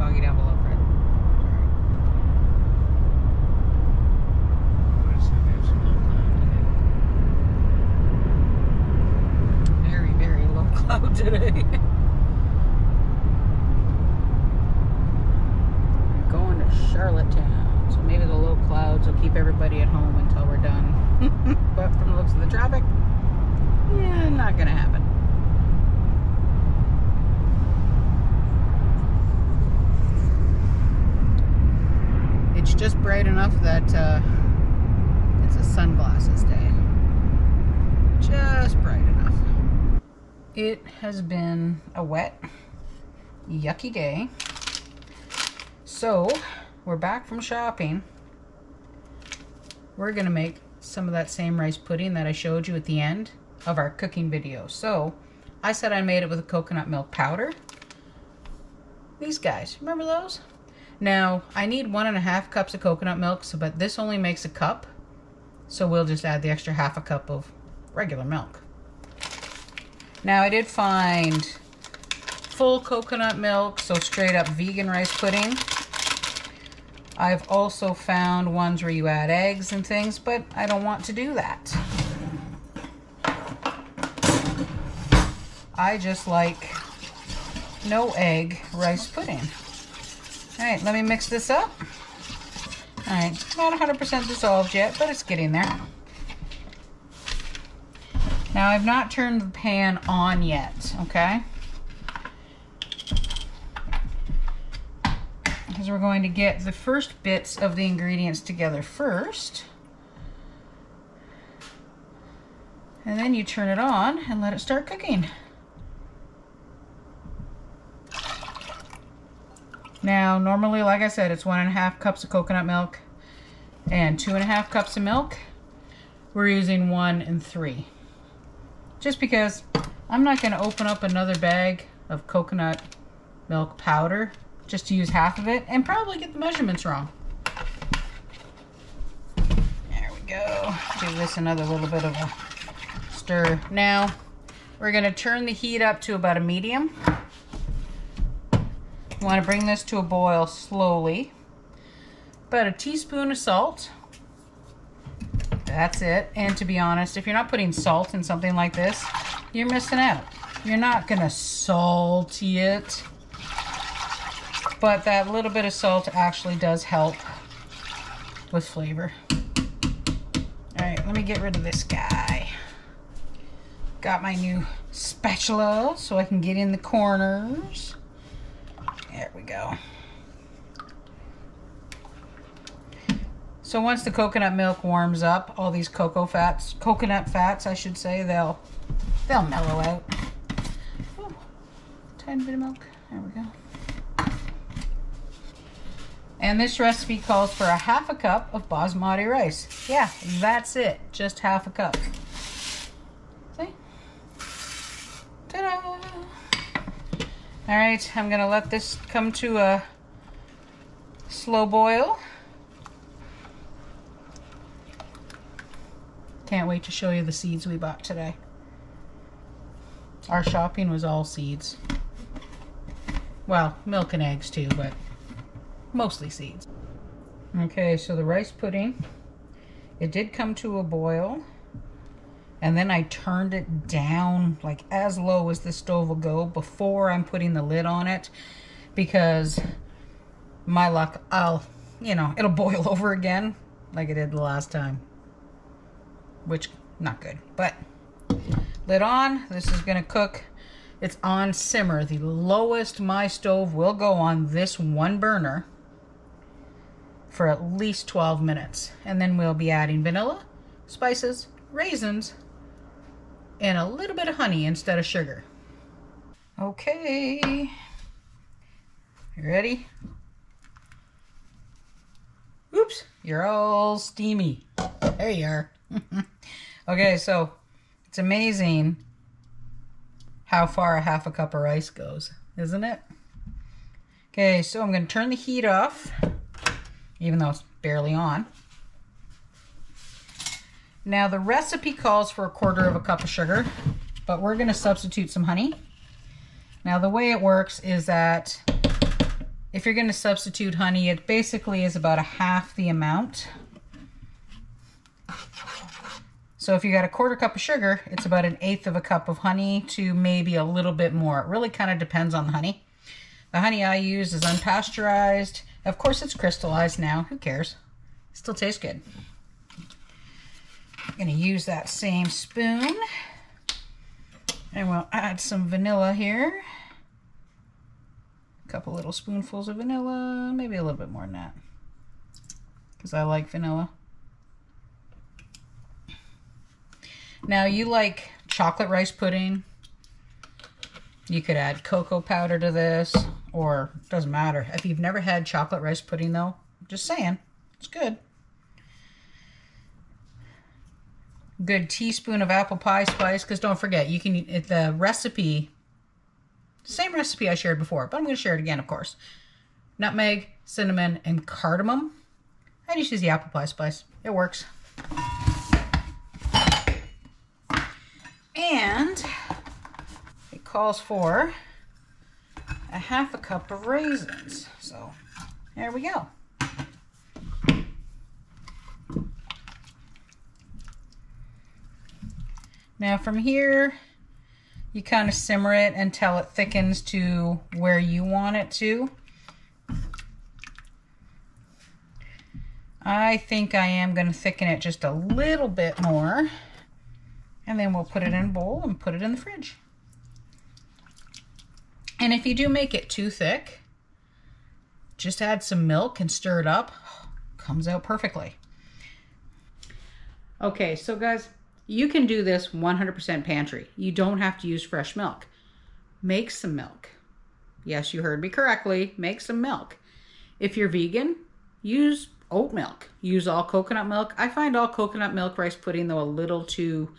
doggy down below, Fred. Very, very low cloud today. We're going to Charlottetown, so maybe the low clouds will keep everybody at home until we're done. But from the looks of the traffic, yeah, not gonna happen. It's just bright enough that it's a sunglasses day. Just bright enough. It has been a wet, yucky day. So, we're back from shopping. We're gonna make some of that same rice pudding that I showed you at the end of our cooking video. So, I said I made it with a coconut milk powder. These guys, remember those? Now, I need 1.5 cups of coconut milk, but this only makes a cup. So we'll just add the extra ½ cup of regular milk. Now, I did find full coconut milk, so straight up vegan rice pudding. I've also found ones where you add eggs and things, but I don't want to do that. I just like no egg rice pudding. All right, let me mix this up. All right, not 100% dissolved yet, but it's getting there. Now, I've not turned the pan on yet, okay? Because we're going to get the first bits of the ingredients together first. And then you turn it on and let it start cooking. Now, normally, like I said, it's 1.5 cups of coconut milk and 2.5 cups of milk. We're using 1 and 3. Just because I'm not going to open up another bag of coconut milk powder just to use half of it and probably get the measurements wrong. There we go. Give this another little bit of a stir. Now, we're going to turn the heat up to about a medium. You want to bring this to a boil slowly. About a teaspoon of salt. That's it. And to be honest, if you're not putting salt in something like this, you're missing out. You're not going to salty it. But that little bit of salt actually does help with flavor. Alright, let me get rid of this guy. Got my new spatula so I can get in the corners. There we go. So once the coconut milk warms up, all these coconut fats, I should say, they'll mellow out. Ooh, tiny bit of milk. There we go. And this recipe calls for a ½ cup of basmati rice. Yeah, that's it. Just ½ cup. See? Ta-da! All right, I'm gonna let this come to a slow boil. Can't wait to show you the seeds we bought today. Our shopping was all seeds. Well, milk and eggs too, but mostly seeds. Okay, so the rice pudding, it did come to a boil. And then I turned it down, like as low as the stove will go before I'm putting the lid on it. Because my luck, it'll boil over again like it did the last time. Which, not good. But, lid on, this is gonna cook. It's on simmer. The lowest my stove will go on this one burner for at least 12 minutes. And then we'll be adding vanilla, spices, raisins, and a little bit of honey instead of sugar. Okay. You ready? Oops, you're all steamy. There you are. Okay, so it's amazing how far a ½ cup of rice goes, isn't it? Okay, so I'm going to turn the heat off, even though it's barely on. Now the recipe calls for a ¼ cup of sugar, but we're going to substitute some honey. Now the way it works is that If you're going to substitute honey, it basically is about a half the amount. So if you got a 1/4 cup of sugar, it's about 1/8 of a cup of honey to maybe a little bit more. It really kind of depends on the honey. The honey I use is unpasteurized. Of course, it's crystallized now. Who cares? Still tastes good. I'm going to use that same spoon. And we'll add some vanilla here. A couple little spoonfuls of vanilla. Maybe a little bit more than that, because I like vanilla. Now, you like chocolate rice pudding. You could add cocoa powder to this, or doesn't matter. If you've never had chocolate rice pudding though, just saying, it's good. Good teaspoon of apple pie spice, because don't forget, you can, the recipe, same recipe I shared before, but I'm going to share it again, of course. Nutmeg, cinnamon, and cardamom. I just use the apple pie spice. It works. And it calls for a 1/2 cup of raisins. So there we go. Now from here, you kind of simmer it until it thickens to where you want it to. I think I am going to thicken it just a little bit more. And then we'll put it in a bowl and put it in the fridge. And if you do make it too thick, just add some milk and stir it up. Comes out perfectly. Okay, so guys, you can do this 100% pantry. You don't have to use fresh milk. Make some milk. Yes, you heard me correctly. Make some milk. If you're vegan, use oat milk. Use all coconut milk. I find all coconut milk rice pudding though a little too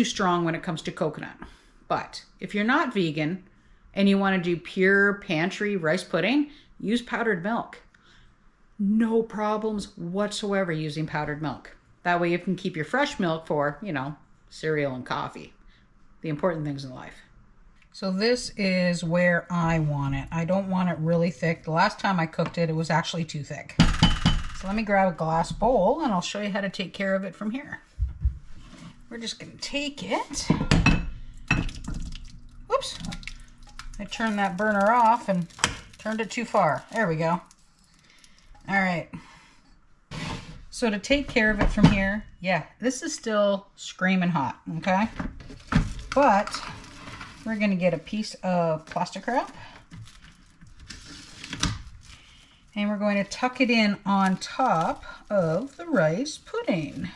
strong when it comes to coconut. But if you're not vegan and you want to do pure pantry rice pudding, use powdered milk. No problems whatsoever using powdered milk. That way you can keep your fresh milk for, you know, cereal and coffee. The important things in life. So this is where I want it. I don't want it really thick. The last time I cooked it, it was actually too thick. So let me grab a glass bowl and I'll show you how to take care of it from here. We're just going to take it. Whoops. I turned that burner off and turned it too far. There we go. All right. So to take care of it from here, yeah, this is still screaming hot, okay? But we're going to get a piece of plastic wrap. And we're going to tuck it in on top of the rice pudding.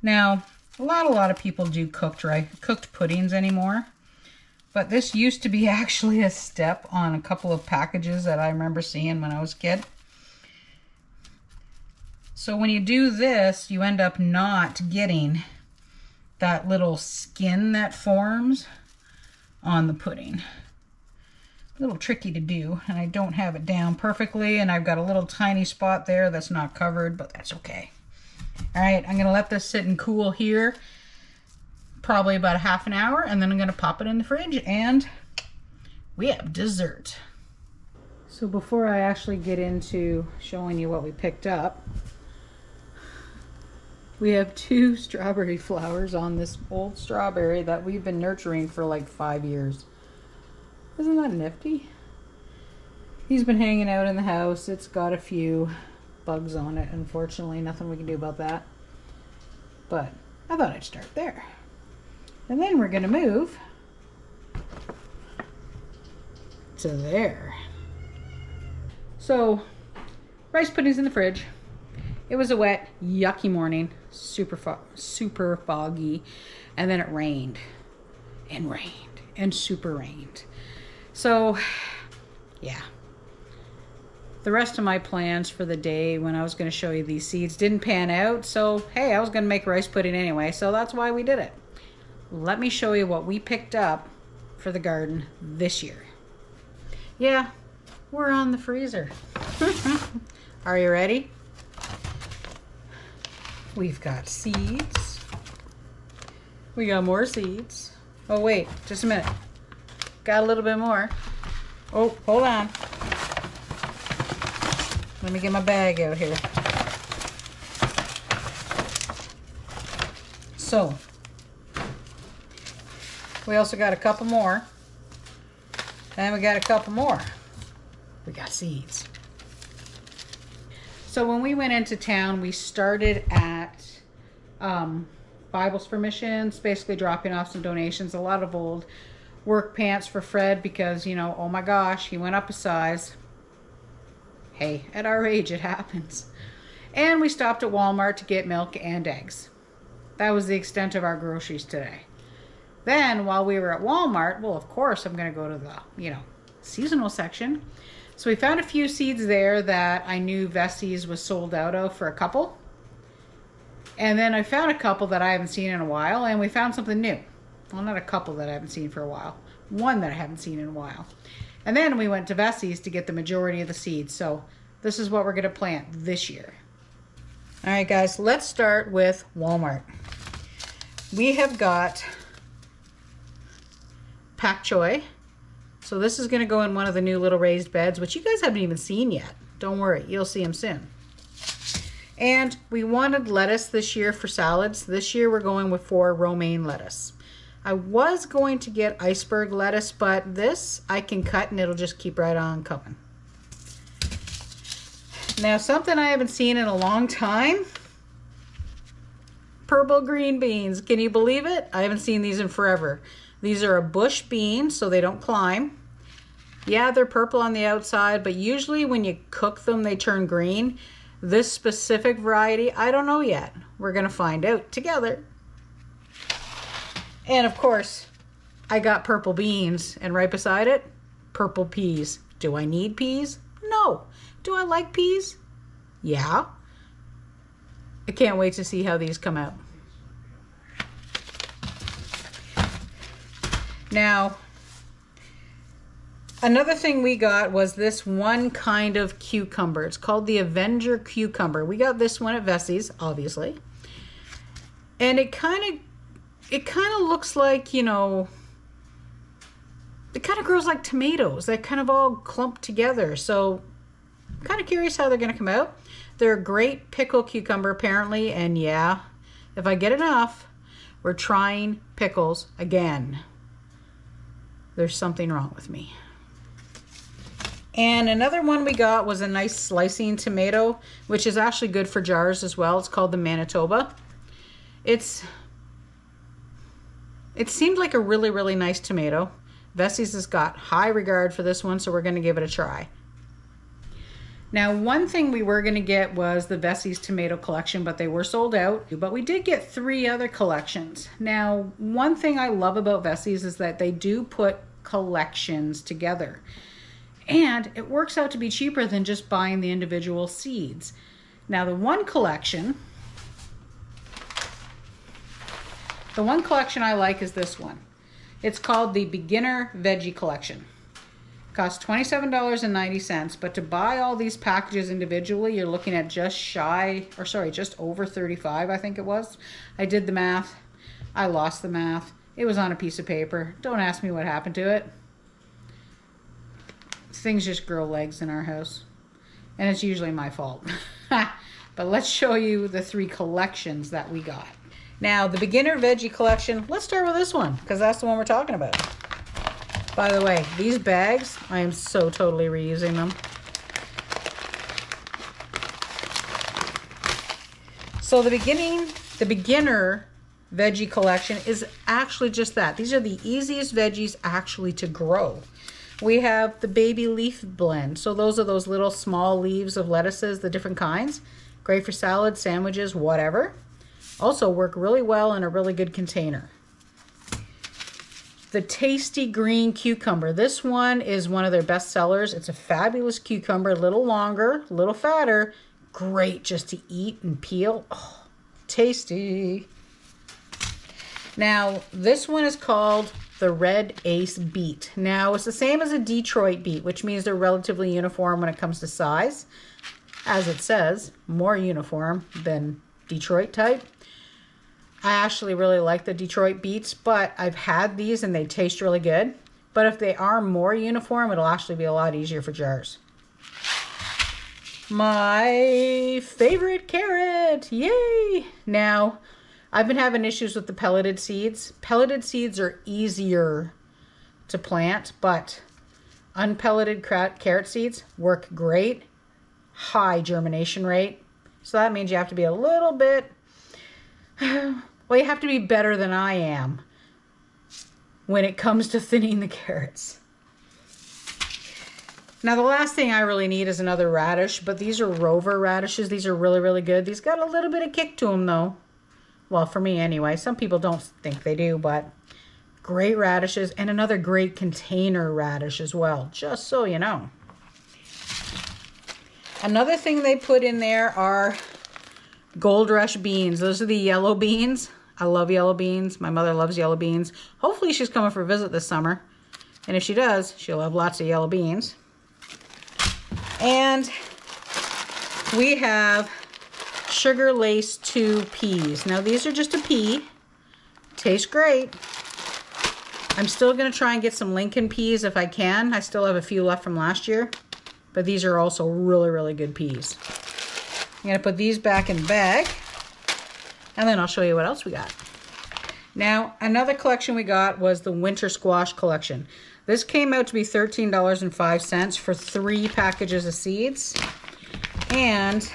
Now, a lot of people do cooked puddings anymore. But this used to be actually a step on a couple of packages that I remember seeing when I was a kid. So when you do this, you end up not getting that little skin that forms on the pudding. A little tricky to do, and I don't have it down perfectly, and I've got a little tiny spot there that's not covered, but that's okay. All right, I'm gonna let this sit and cool here probably about a half an hour, and then I'm gonna pop it in the fridge and we have dessert. So before I actually get into showing you what we picked up, we have 2 strawberry flowers on this old strawberry that we've been nurturing for like 5 years. Isn't that nifty? He's been hanging out in the house. It's got a few bugs on it, unfortunately. Nothing we can do about that. But I thought I'd start there. And then we're gonna move to there. So, rice pudding's in the fridge. It was a wet, yucky morning, super foggy, and then it rained, and rained, and super rained. So, yeah. The rest of my plans for the day when I was going to show you these seeds didn't pan out, so hey, I was going to make rice pudding anyway, so that's why we did it. Let me show you what we picked up for the garden this year. Yeah, we're on the freezer. Are you ready? We've got seeds. We got more seeds. Oh wait, just a minute. Got a little bit more. Oh, hold on. Let me get my bag out here. So, we also got a couple more. And we got a couple more. We got seeds. So when we went into town, we started at Bibles for Missions, basically dropping off some donations, a lot of old work pants for Fred because, you know, oh my gosh, he went up a size. Hey, at our age, it happens. And we stopped at Walmart to get milk and eggs. That was the extent of our groceries today. Then, while we were at Walmart, well, of course, I'm going to go to the, you know, seasonal section. So we found a few seeds there that I knew Vessie's was sold out of for a couple. And then I found a couple that I haven't seen in a while, and we found something new. Well, not a couple that I haven't seen for a while. One that I haven't seen in a while. And then we went to Vessie's to get the majority of the seeds. So this is what we're going to plant this year. All right, guys, let's start with Walmart. We have got pak choy. So this is going to go in one of the new little raised beds, which you guys haven't even seen yet. Don't worry, you'll see them soon. And we wanted lettuce this year for salads. This year we're going for romaine lettuce. I was going to get iceberg lettuce, but this I can cut and it'll just keep right on coming. Now, something I haven't seen in a long time, purple green beans. Can you believe it? I haven't seen these in forever. These are a bush bean, so they don't climb. Yeah, they're purple on the outside, but usually when you cook them, they turn green. This specific variety, I don't know yet. We're gonna find out together. And of course, I got purple beans, and right beside it, purple peas. Do I need peas? No. Do I like peas? Yeah. I can't wait to see how these come out. Now, another thing we got was this one kind of cucumber. It's called the Avenger cucumber. We got this one at Vessie's, obviously. And it kind of looks like, you know, it kind of grows like tomatoes. They kind of all clump together. So I'm kind of curious how they're going to come out. They're a great pickle cucumber apparently. And yeah, if I get enough, we're trying pickles again. There's something wrong with me. And another one we got was a nice slicing tomato, which is actually good for jars as well. It's called the Manitoba. It seemed like a really, really nice tomato. Vessie's has got high regard for this one, so we're going to give it a try. Now, one thing we were going to get was the Vessie's tomato collection, but they were sold out. But we did get 3 other collections. Now, one thing I love about Vessie's is that they do put collections together. And it works out to be cheaper than just buying the individual seeds. Now, the one collection I like is this one. It's called the Beginner Veggie Collection. Costs $27.90, but to buy all these packages individually, you're looking at just over 35, I think it was. I did the math. I lost the math. It was on a piece of paper. Don't ask me what happened to it. Things just grow legs in our house. And it's usually my fault. But let's show you the 3 collections that we got. Now, the Beginner Veggie Collection, let's start with this one, because that's the one we're talking about. By the way, these bags, I am so totally reusing them. So the Beginner Veggie Collection is actually just that. These are the easiest veggies actually to grow. We have the baby leaf blend. So those are those little small leaves of lettuces, the different kinds. Great for salads, sandwiches, whatever. Also work really well in a really good container. The Tasty Green Cucumber. This one is one of their best sellers. It's a fabulous cucumber, a little longer, a little fatter. Great just to eat and peel. Oh, tasty. Now, this one is called the Red Ace Beet. Now, it's the same as a Detroit beet, which means they're relatively uniform when it comes to size. As it says, more uniform than Detroit type. I actually really like the Detroit beets, but I've had these and they taste really good. But if they are more uniform, it'll actually be a lot easier for jars. My favorite carrot, yay! Now, I've been having issues with the pelleted seeds. Pelleted seeds are easier to plant, but unpelleted carrot seeds work great. High germination rate. So that means you have to be a little bit, well, you have to be better than I am when it comes to thinning the carrots. Now the last thing I really need is another radish, but these are Rover radishes. These are really, really good. These got a little bit of kick to them though. Well, for me anyway. Some people don't think they do, but great radishes, and another great container radish as well, just so you know. Another thing they put in there are Gold Rush beans. Those are the yellow beans. I love yellow beans. My mother loves yellow beans. Hopefully she's coming for a visit this summer. And if she does, she'll have lots of yellow beans. And we have Sugar Lace 2 peas. Now these are just a pea. Tastes great. I'm still going to try and get some Lincoln peas if I can. I still have a few left from last year. But these are also really, really good peas. I'm going to put these back in the bag. And then I'll show you what else we got. Now, another collection we got was the Winter Squash collection. This came out to be $13.05 for 3 packages of seeds. And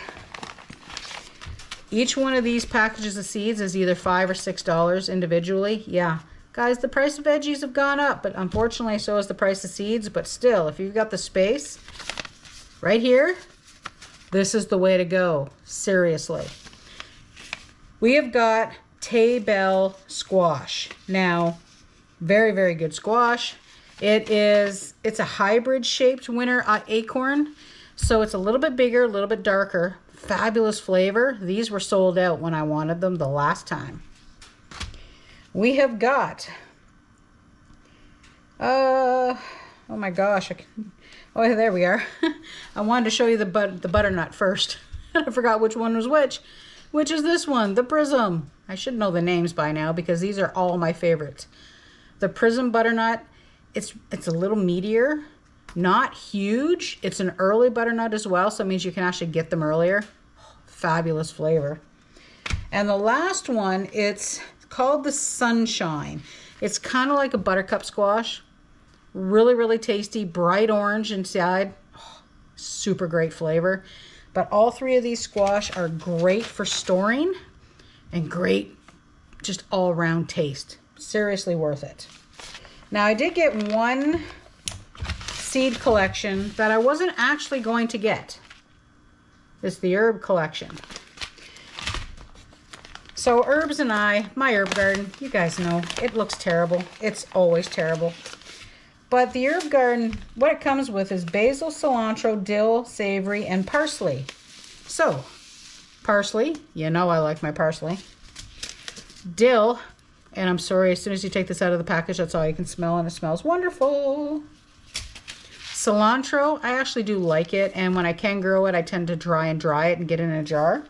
each one of these packages of seeds is either $5 or $6 individually. Yeah. Guys, the price of veggies have gone up, but unfortunately so has the price of seeds. But still, if you've got the space right here, this is the way to go. Seriously. We have got Tay-Bell squash. Now, very, very good squash. It's a hybrid shaped winter acorn. So it's a little bit bigger, a little bit darker. Fabulous flavor. These were sold out when I wanted them the last time. We have got, oh my gosh, oh, there we are. I wanted to show you the butternut first. I forgot which one was which is this one, the Prism. I should know the names by now because these are all my favorites. The Prism butternut, it's a little meatier, not huge. It's an early butternut as well, so it means you can actually get them earlier. Fabulous flavor. And the last one, it's called the Sunshine. It's kind of like a buttercup squash. Really, really tasty, bright orange inside. Oh, super great flavor. But all 3 of these squash are great for storing and great just all-around taste. Seriously worth it. Now, I did get one seed collection that I wasn't actually going to get. It's the herb collection. So herbs and my herb garden, you guys know, it looks terrible. It's always terrible. But the herb garden, what it comes with is basil, cilantro, dill, savory, and parsley. So, parsley, you know I like my parsley. Dill, and I'm sorry, as soon as you take this out of the package, that's all you can smell, and it smells wonderful. Cilantro, I actually do like it, and when I can grow it, I tend to dry it and get it in a jar.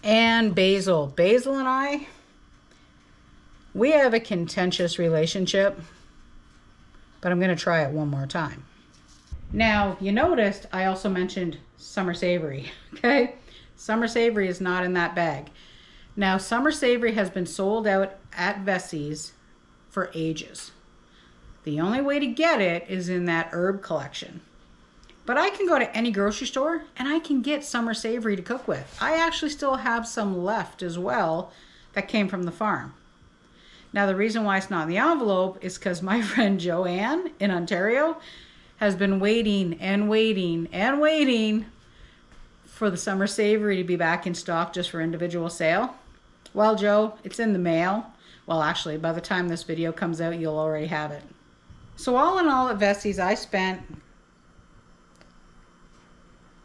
And basil. Basil and I, we have a contentious relationship, but I'm going to try it one more time. Now, you noticed I also mentioned summer savory, okay? Summer savory is not in that bag. Now, summer savory has been sold out at Vessie's for ages. The only way to get it is in that herb collection. But I can go to any grocery store and I can get summer savory to cook with. I actually still have some left as well that came from the farm. Now the reason why it's not in the envelope is because my friend Joanne in Ontario has been waiting and waiting and waiting for the summer savory to be back in stock just for individual sale. Well, Joe, it's in the mail. Well, actually, by the time this video comes out, you'll already have it. So all in all at Vessie's, I spent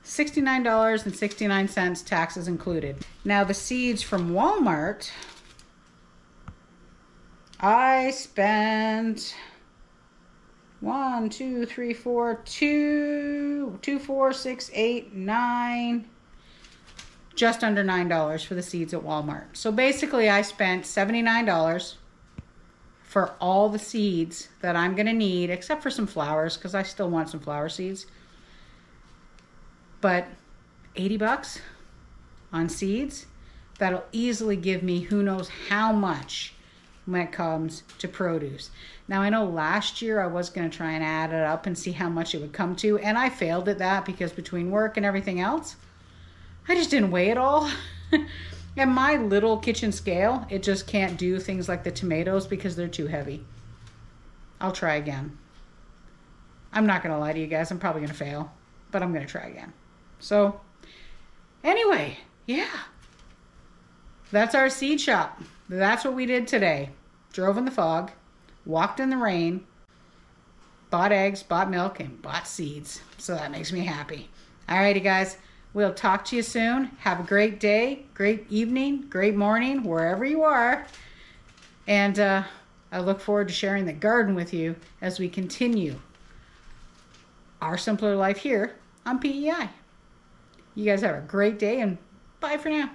$69.69, taxes included. Now the seeds from Walmart, I spent 1, 2, 3, 4, 2, 4, 6, 8, 9, just under $9 for the seeds at Walmart. So basically I spent $79 for all the seeds that I'm going to need, except for some flowers, because I still want some flower seeds. But 80 bucks on seeds, that'll easily give me who knows how much when it comes to produce. Now, I know last year I was going to try and add it up and see how much it would come to, and I failed at that because between work and everything else, I just didn't weigh it all. And my little kitchen scale, it just can't do things like the tomatoes because they're too heavy. I'll try again. I'm not going to lie to you guys. I'm probably going to fail, but I'm going to try again. So anyway, yeah, that's our seed shop. That's what we did today. Drove in the fog, walked in the rain, bought eggs, bought milk, and bought seeds. So that makes me happy. Alrighty, guys. We'll talk to you soon. Have a great day, great evening, great morning, wherever you are. And I look forward to sharing the garden with you as we continue our simpler life here on PEI. You guys have a great day, and bye for now.